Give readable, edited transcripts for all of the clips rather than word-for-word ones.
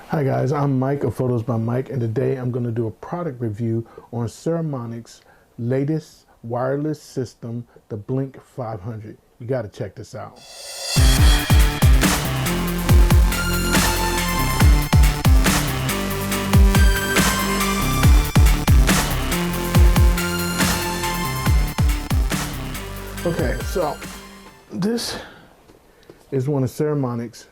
Hi guys, I'm Mike of Photos by Mike, and today I'm going to do a product review on Saramonic's latest wireless system, the Blink 500. You got to check this out. Okay, so this is one of Saramonic's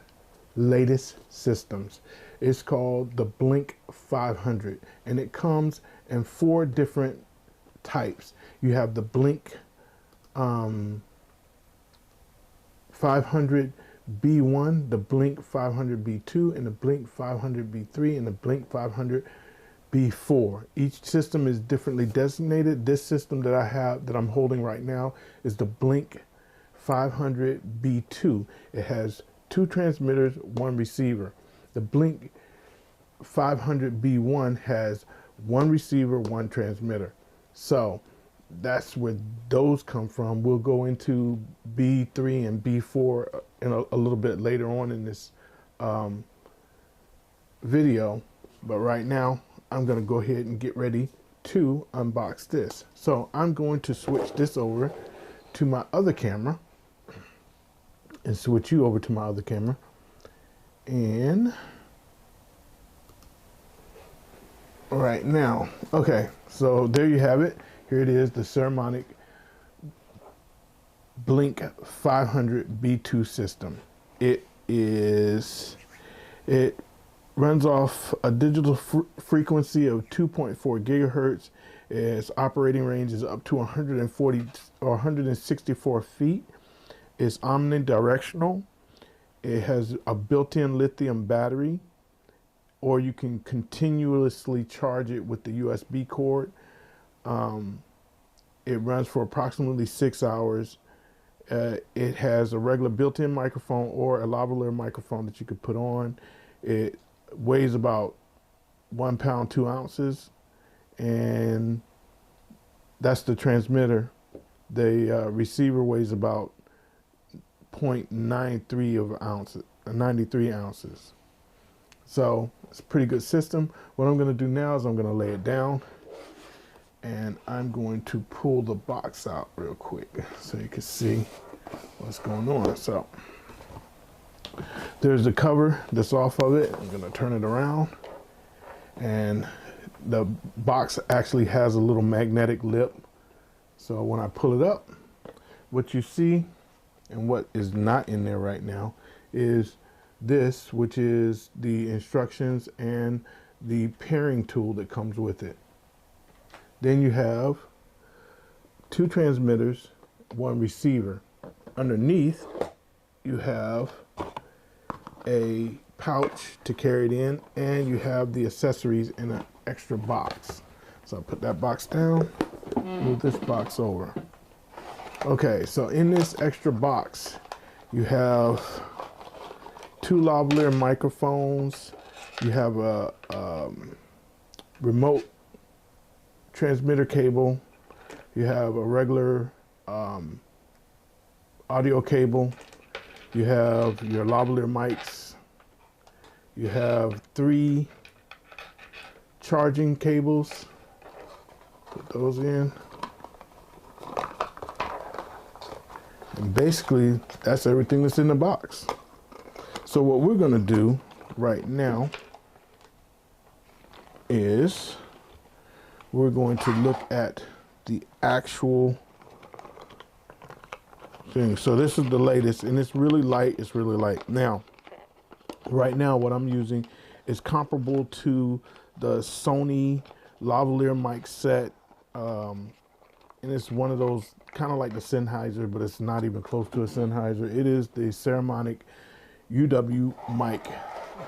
latest systems. It's called the Blink 500, and it comes in 4 different types. You have the Blink 500B1, the Blink 500B2, and the Blink 500B3, and the Blink 500B4. Each system is differently designated. This system that I have, that I'm holding right now, is the Blink 500B2. It has 2 transmitters, 1 receiver. The Blink 500B1 has 1 receiver, 1 transmitter. So that's where those come from. We'll go into B3 and B4 in a little bit later on in this video. But right now, I'm going to go ahead and get ready to unbox this. So I'm going to switch this over to my other camera and switch you over to my other camera. And right now, okay, so there you have it. Here it is, the Saramonic Blink 500B2 system. It runs off a digital frequency of 2.4 gigahertz. Its operating range is up to 140 or 164 feet. It's omnidirectional. It has a built-in lithium battery, or you can continuously charge it with the USB cord. It runs for approximately 6 hours. It has a regular built-in microphone or a lavalier microphone that you could put on. It weighs about 1 pound, 2 ounces, and that's the transmitter. The receiver weighs about 0.93 of ounces, 93 ounces. So it's a pretty good system. What I'm going to do now is I'm going to lay it down, and I'm going to pull the box out real quick so you can see what's going on. So there's the cover that's off of it. I'm going to turn it around, and the box actually has a little magnetic lip. So when I pull it up, what you see and what is not in there right now is this, which is the instructions and the pairing tool that comes with it. Then you have 2 transmitters, 1 receiver. Underneath, you have a pouch to carry it in, and you have the accessories in an extra box. So I'll put that box down, move this box over. Okay, so in this extra box, you have 2 lavalier microphones. You have a remote transmitter cable. You have a regular audio cable. You have your lavalier mics. You have 3 charging cables. Put those in. And basically, that's everything that's in the box. So what we're going to do right now is we're going to look at the actual thing. So this is the latest, and it's really light. It's really light. Now, right now, what I'm using is comparable to the Sony lavalier mic set. And it's one of those kind of like the Sennheiser, but it's not even close to a Sennheiser. It is the Saramonic UW Mic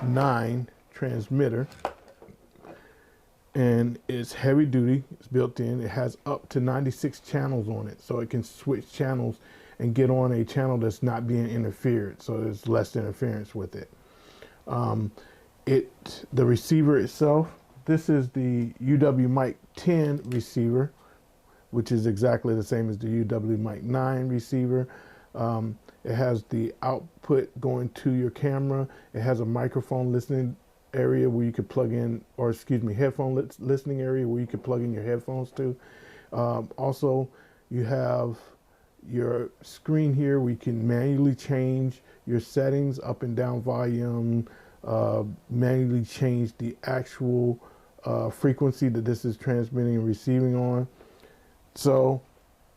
9 transmitter, and it's heavy duty. It's built in. It has up to 96 channels on it, so it can switch channels and get on a channel that's not being interfered, so there's less interference with it. The receiver itself, this is the UW Mic 10 receiver, which is exactly the same as the UW Mic 9 receiver. It has the output going to your camera. It has a microphone listening area where you could plug in, or excuse me, headphone listening area where you could plug in your headphones to. Also, you have your screen here where you can manually change your settings, up and down volume, manually change the actual frequency that this is transmitting and receiving on. So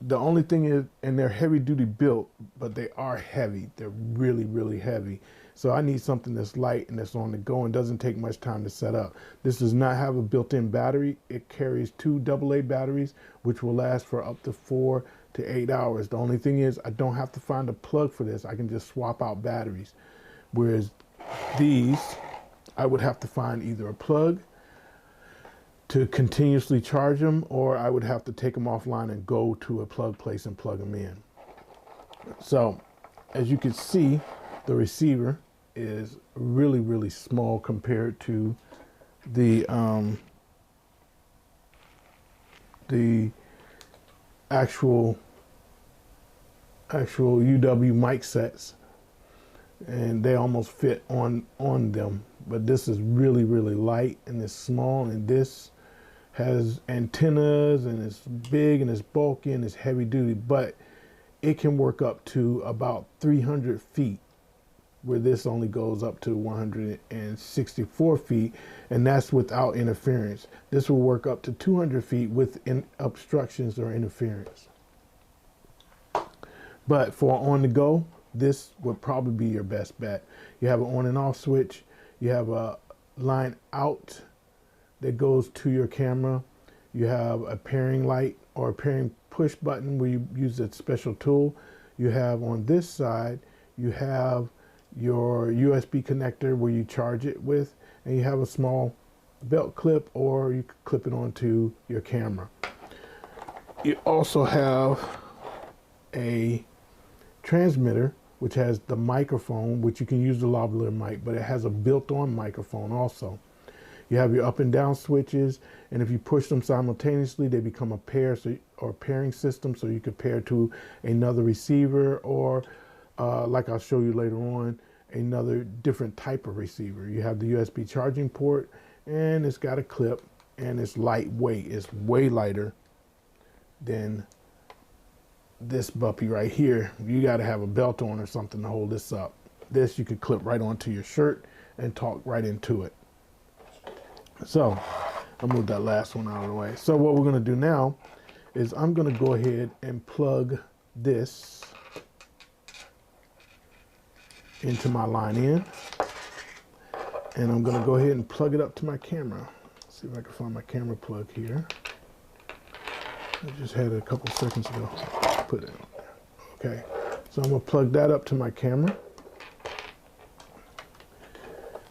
the only thing is, and they're heavy duty built, but they are heavy. They're really, really heavy. So I need something that's light and that's on the go and doesn't take much time to set up. This does not have a built-in battery. It carries 2 AA batteries, which will last for up to 4 to 8 hours. The only thing is I don't have to find a plug for this. I can just swap out batteries. Whereas these, I would have to find either a plug to continuously charge them, or I would have to take them offline and go to a plug place and plug them in. So as you can see, the receiver is really, really small compared to the actual UW mic sets, and they almost fit on them. But this is really, really light and it's small, and this has antennas and it's big and it's bulky and it's heavy duty, but it can work up to about 300 feet, where this only goes up to 164 feet, and that's without interference. This will work up to 200 feet with obstructions or interference. But for on the go, this would probably be your best bet. You have an on and off switch. You have a line out that goes to your camera. You have a pairing light or a pairing push button where you use a special tool. You have on this side, you have your USB connector where you charge it with, and you have a small belt clip, or you could clip it onto your camera. You also have a transmitter which has the microphone, which you can use the lavalier mic, but it has a built-on microphone also. You have your up and down switches, and if you push them simultaneously, they become a pair, or pairing system, so you could pair to another receiver, or like I'll show you later on, another different type of receiver. You have the USB charging port, and it's got a clip, and it's lightweight. It's way lighter than this puppy right here. You got to have a belt on or something to hold this up. This you could clip right onto your shirt and talk right into it. So I'll move that last one out of the way. So what we're going to do now is I'm going to go ahead and plug this into my line in, and I'm going to go ahead and plug it up to my camera. Let's see if I can find my camera plug here. I just had it a couple seconds ago. Put it on there. Okay, so I'm going to plug that up to my camera,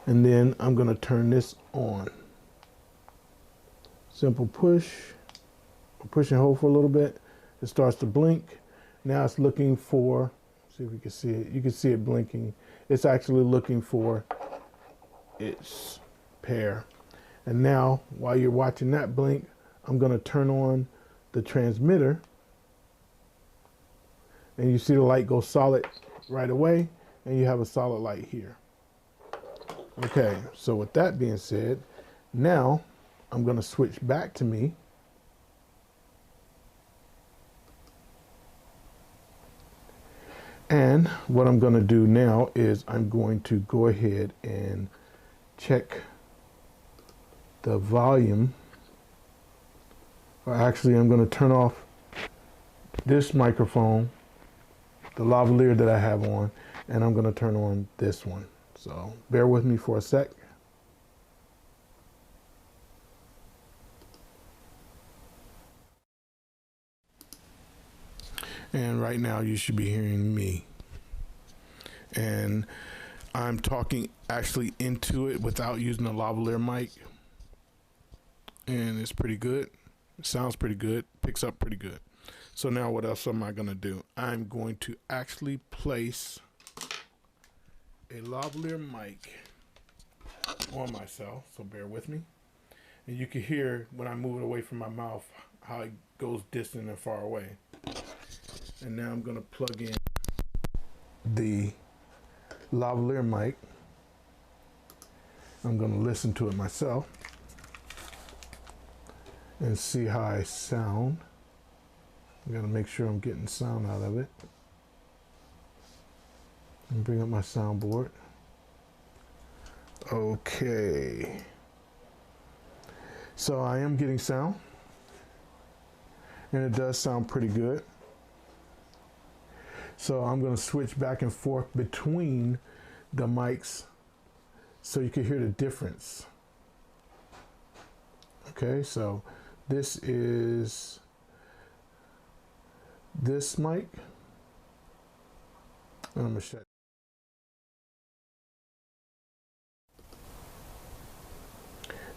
and then I'm going to turn this on. Simple push and hold for a little bit. It starts to blink. Now it's looking for, see if you can see it. You can see it blinking. It's actually looking for its pair. And now, while you're watching that blink, I'm going to turn on the transmitter. And you see the light go solid right away, and you have a solid light here. Okay, so with that being said, now I'm going to switch back to me. And what I'm going to do now is I'm going to go ahead and check the volume. Or actually, I'm going to turn off this microphone, the lavalier that I have on, and I'm going to turn on this one. So bear with me for a sec. And right now you should be hearing me. And I'm talking actually into it without using a lavalier mic. And it's pretty good. It sounds pretty good. Picks up pretty good. So now what else am I going to do? I'm going to actually place a lavalier mic on myself. So bear with me. And you can hear when I move it away from my mouth how it goes distant and far away. And now I'm going to plug in the lavalier mic, I'm going to listen to it myself and see how I sound. I got to make sure I'm getting sound out of it. And bring up my soundboard. Okay. So I am getting sound, and it does sound pretty good. So I'm going to switch back and forth between the mics so you can hear the difference. Okay, so this is this mic, and I'm going to shut.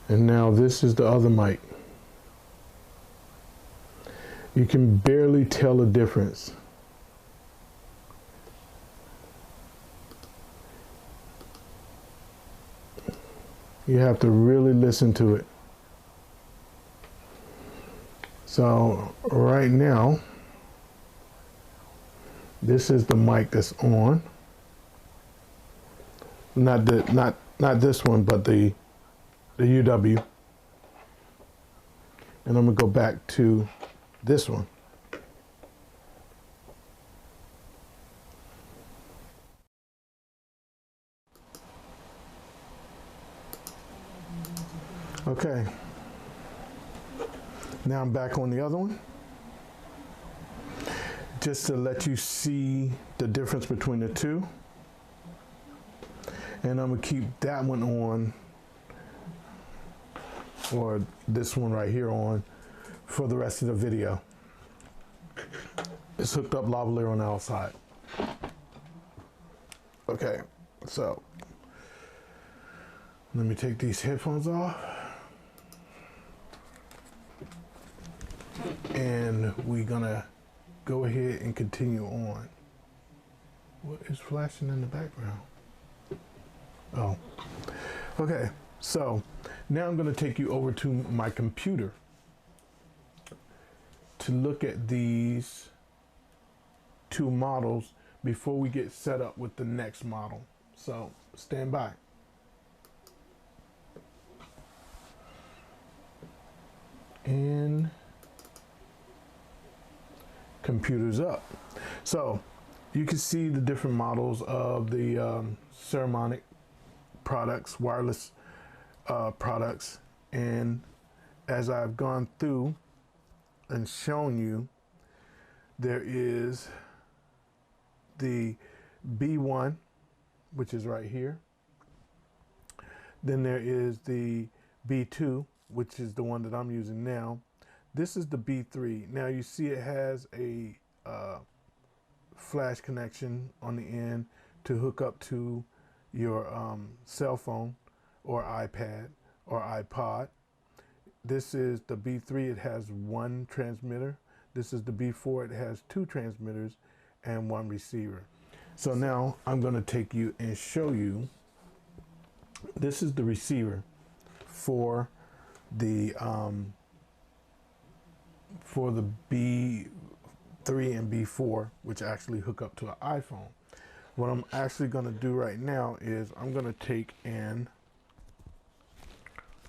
And now this is the other mic. You can barely tell the difference. You have to really listen to it. So right now, this is the mic that's on. Not this one, but the UW. And I'm gonna go back to this one. Okay. Now I'm back on the other one. Just to let you see the difference between the two. And I'm gonna keep that one on, or this one right here on, for the rest of the video. It's hooked up lavalier on the outside. Okay, so let me take these headphones off. And we're gonna go ahead and continue on. What is flashing in the background? Oh, okay. So now I'm gonna take you over to my computer to look at these two models before we get set up with the next model. So stand by. And computers up. So you can see the different models of the Saramonic products, wireless products, and as I've gone through and shown you, there is the B1, which is right here. Then there is the B2, which is the one that I'm using now. This is the B3. Now you see it has a flash connection on the end to hook up to your cell phone or iPad or iPod. This is the B3. It has one transmitter. This is the B4. It has two transmitters and one receiver. So now I'm going to take you and show you. This is the receiver for the B3 and B4, which actually hook up to an iPhone. What I'm actually going to do right now is I'm going to take and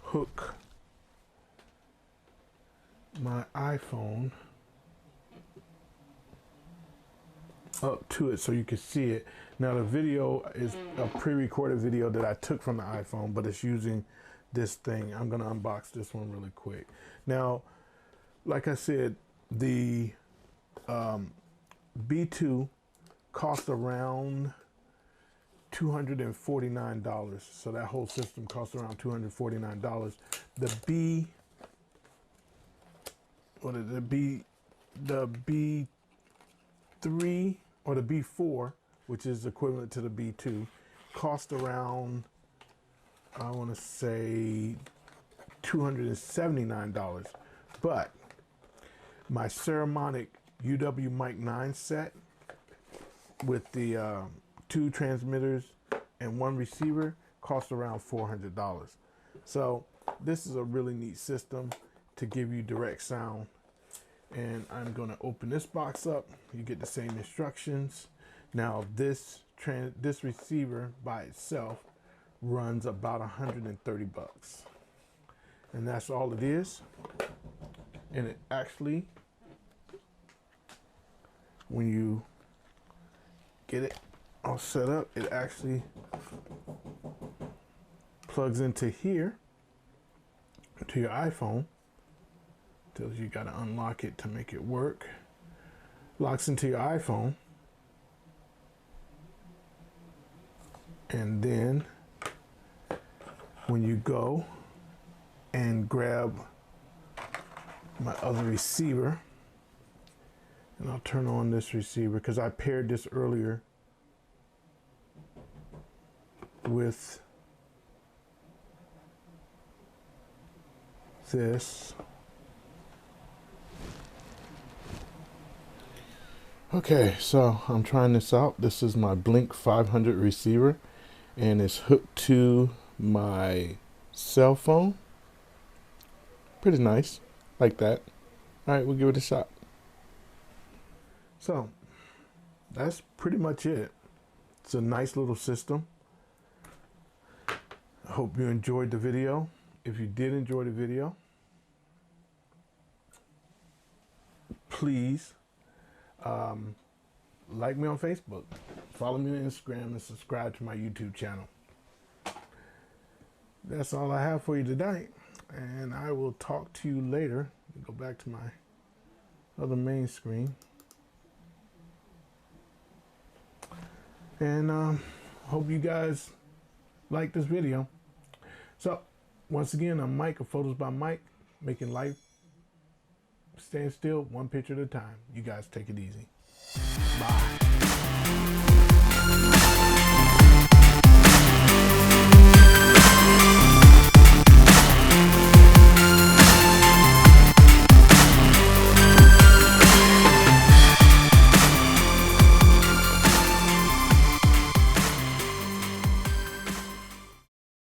hook my iPhone up to it so you can see it. Now the video is a pre-recorded video that I took from the iPhone, but it's using this thing. I'm going to unbox this one really quick. Now, like I said, the B2 cost around $249. So that whole system costs around $249. The B3 or the B4, which is equivalent to the B2, cost around, I want to say, $279. But my Saramonic UW Mic 9 set with the two transmitters and one receiver cost around $400. So this is a really neat system to give you direct sound. And I'm going to open this box up. You get the same instructions. Now this receiver by itself runs about 130 bucks. And that's all it is. And it actually, when you get it all set up, it actually plugs into here, to your iPhone. Tells you gotta unlock it to make it work. Locks into your iPhone. And then when you go and grab my other receiver, and I'll turn on this receiver because I paired this earlier with this. Okay, so I'm trying this out. This is my Blink 500 receiver, and it's hooked to my cell phone. Pretty nice, like that. All right, we'll give it a shot. So that's pretty much it. It's a nice little system. I hope you enjoyed the video. If you did enjoy the video, please like me on Facebook, follow me on Instagram, and subscribe to my YouTube channel. That's all I have for you tonight, and I will talk to you later. Go back to my other main screen, and hope you guys like this video. So once again, I'm Mike of Photos by Mike, making life stand still one picture at a time. You guys take it easy. Bye.